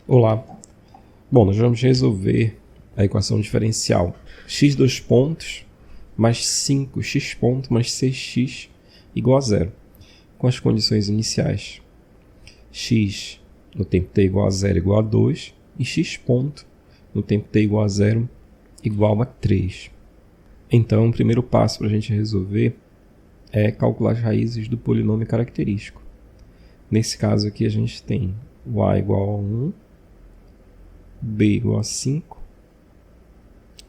Olá. Bom, nós vamos resolver a equação diferencial x dois pontos mais 5x ponto mais 6x igual a zero, com as condições iniciais. X no tempo t igual a zero igual a 2 e x ponto no tempo t igual a zero igual a 3. Então, o primeiro passo para a gente resolver é calcular as raízes do polinômio característico. Nesse caso aqui a gente tem o a igual a 1, b igual a 5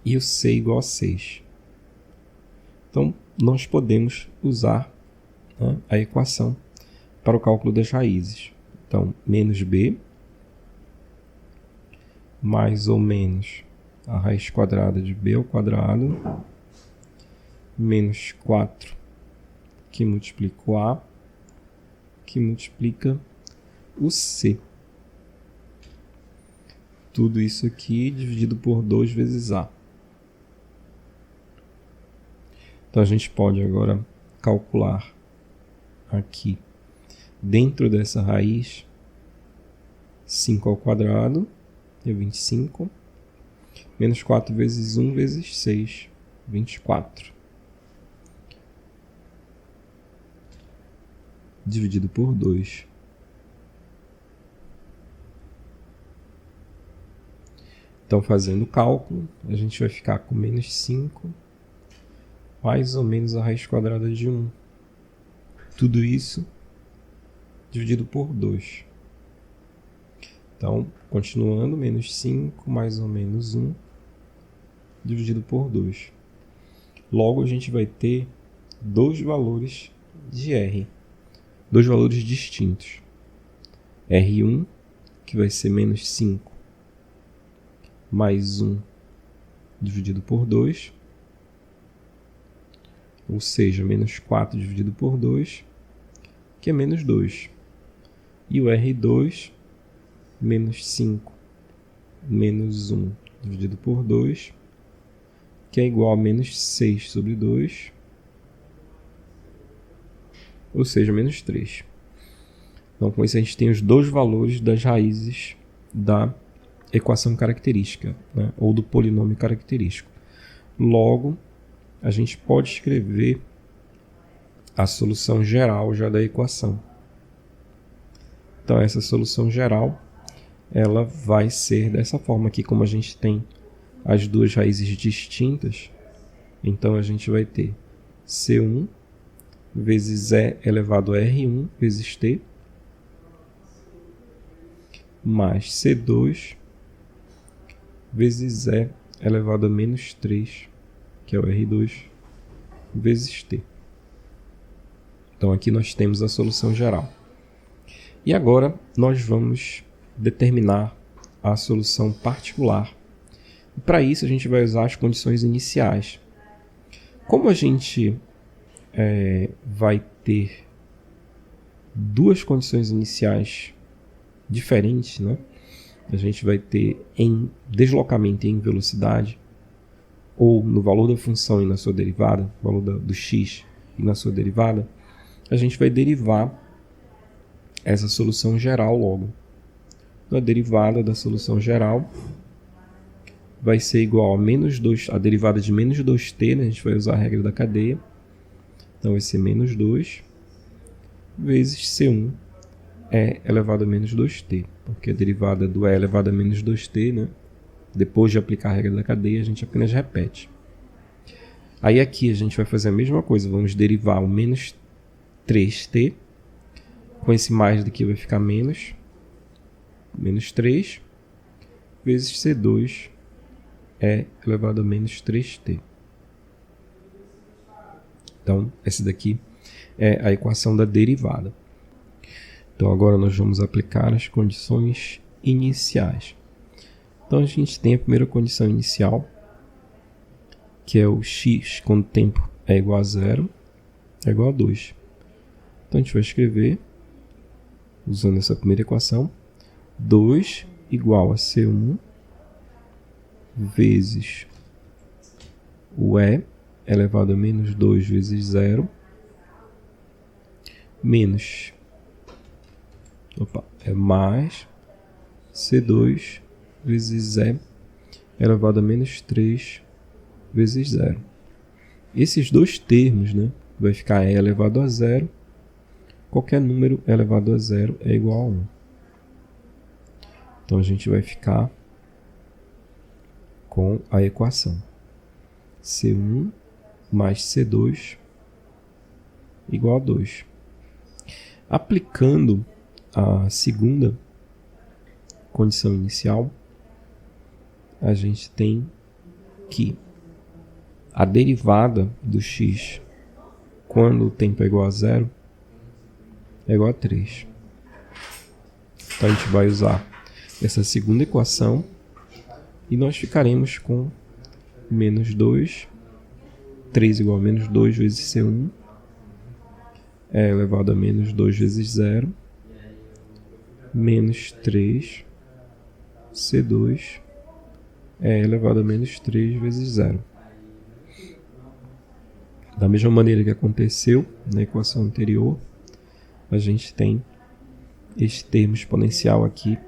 e o c igual a 6. Então, nós podemos usar a equação para o cálculo das raízes. Então, menos b mais ou menos a raiz quadrada de b ao quadrado menos 4 que multiplica o a que multiplica o c. Tudo isso aqui dividido por 2 vezes a. Então, a gente pode agora calcular aqui, dentro dessa raiz, 5 ao quadrado, é 25, menos 4 vezes 1 vezes 6, 24. Dividido por 2. Então, fazendo o cálculo, a gente vai ficar com menos 5, mais ou menos a raiz quadrada de 1. Tudo isso dividido por 2. Então, continuando, menos 5 mais ou menos 1 dividido por 2. Logo, a gente vai ter dois valores de R. Dois valores distintos. R1, que vai ser menos 5 mais 1 dividido por 2, ou seja, menos 4 dividido por 2, que é menos 2. E o R2, menos 5 menos 1 dividido por 2, que é igual a menos 6 sobre 2, ou seja, menos 3. Então, com isso a gente tem os dois valores das raízes da equação característica, ou do polinômio característico. Logo, a gente pode escrever a solução geral já da equação. Então, essa solução geral, ela vai ser dessa forma aqui, como a gente tem as duas raízes distintas. Então, a gente vai ter C1 vezes E elevado a R1 vezes T, mais C2 vezes E elevado a menos 3, que é o R2, vezes T. Então, aqui nós temos a solução geral. E agora, nós vamos determinar a solução particular. E para isso, a gente vai usar as condições iniciais. Como a gente vai ter duas condições iniciais diferentes, a gente vai ter em deslocamento e em velocidade, ou no valor da função e na sua derivada, valor do x e na sua derivada, a gente vai derivar essa solução geral logo. Então, a derivada da solução geral vai ser igual a menos 2, a derivada de menos 2t, a gente vai usar a regra da cadeia. Então, vai ser menos 2 vezes C1 E elevado a menos 2t, porque a derivada do E elevado a menos 2t, depois de aplicar a regra da cadeia, a gente apenas repete. Aí aqui a gente vai fazer a mesma coisa, vamos derivar o menos 3t, com esse mais daqui vai ficar menos 3, vezes C2 E elevado a menos 3t. Então, essa daqui é a equação da derivada. Então, agora nós vamos aplicar as condições iniciais. Então, a gente tem a primeira condição inicial, que é o x, quando o tempo é igual a 0, é igual a 2. Então, a gente vai escrever, usando essa primeira equação, 2 igual a C1 vezes o E elevado a menos 2 vezes 0, menos, mais C2 vezes E elevado a menos 3 vezes 0. Esses dois termos, né, vai ficar E elevado a 0. Qualquer número elevado a 0 é igual a 1. Então a gente vai ficar com a equação C1 mais C2 igual a 2. Aplicando a segunda condição inicial, a gente tem que a derivada do x quando o tempo é igual a 0 é igual a 3. Então a gente vai usar essa segunda equação e nós ficaremos com menos 2, 3 igual a menos 2 vezes C1, é elevado a menos 2 vezes 0, menos 3, C2, é elevado a menos 3 vezes 0. Da mesma maneira que aconteceu na equação anterior, a gente tem este termo exponencial aqui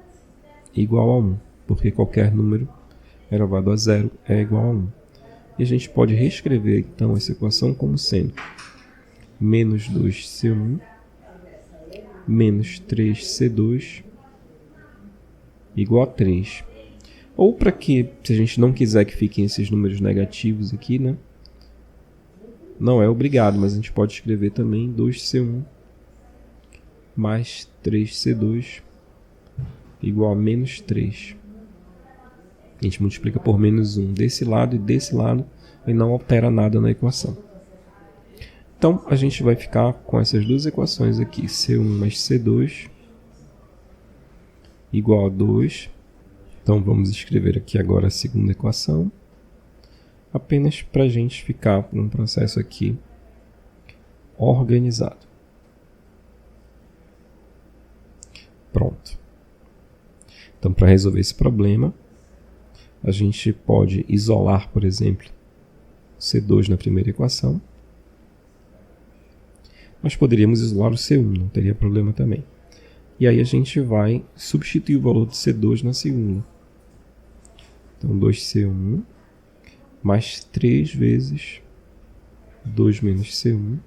igual a 1, porque qualquer número elevado a 0 é igual a 1. E a gente pode reescrever então essa equação como sendo menos 2C1 menos 3C2 igual a 3. Ou para que, se a gente não quiser que fiquem esses números negativos aqui, né? Não é obrigado, mas a gente pode escrever também 2C1 mais 3C2 igual a menos 3. A gente multiplica por menos 1 desse lado e desse lado e não altera nada na equação. Então, a gente vai ficar com essas duas equações aqui. C1 mais C2 igual a 2. Então, vamos escrever aqui agora a segunda equação. Apenas para a gente ficar com um processo aqui organizado. Pronto. Então, para resolver esse problema, a gente pode isolar, por exemplo, C2 na primeira equação. Nós poderíamos isolar o C1, não teria problema também. E aí a gente vai substituir o valor de C2 na segunda. Então, 2C1 mais 3 vezes 2 menos C1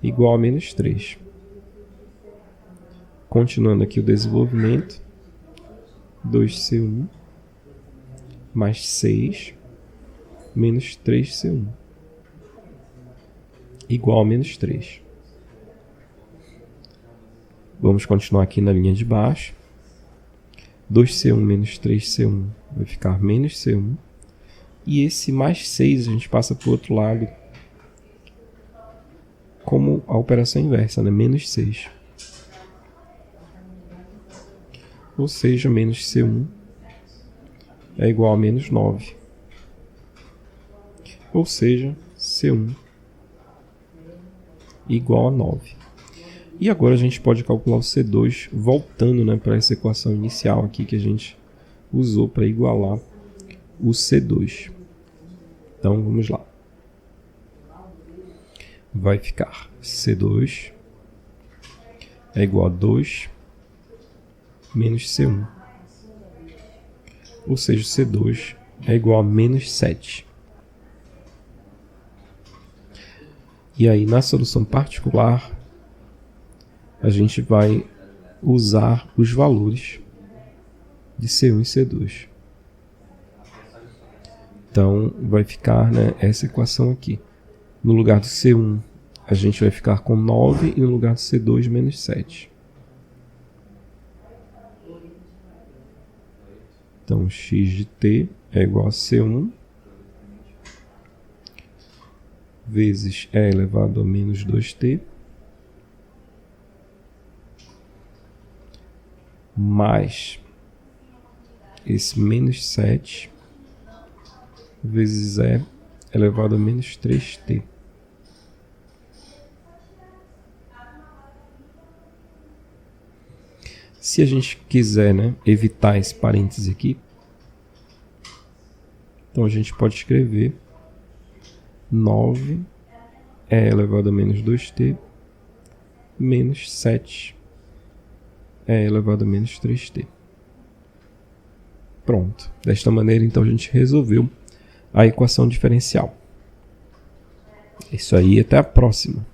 igual a menos 3. Continuando aqui o desenvolvimento, 2C1 mais 6 menos 3C1 igual a menos 3. Vamos continuar aqui na linha de baixo. 2C1 menos 3C1 vai ficar menos C1. E esse mais 6 a gente passa para o outro lado como a operação inversa, né? Menos 6. Ou seja, menos C1 é igual a menos 9. Ou seja, C1 igual a 9. E agora a gente pode calcular o C2 voltando, né, para essa equação inicial aqui que a gente usou para igualar o C2. Então vamos lá. Vai ficar C2 é igual a 2 menos C1. Ou seja, C2 é igual a menos 7. E aí, na solução particular, a gente vai usar os valores de C1 e C2. Então, vai ficar, né, essa equação aqui. No lugar do C1, a gente vai ficar com 9 e no lugar do C2, menos 7. Então, x de t é igual a C1 vezes E elevado a menos 2t mais esse menos 7 vezes E elevado a menos 3t. Se a gente quiser, né, evitar esse parêntese aqui, então a gente pode escrever 9 E elevado a menos 2t menos 7 é elevado a menos 3t. Pronto. Desta maneira, então, a gente resolveu a equação diferencial. É isso aí, até a próxima.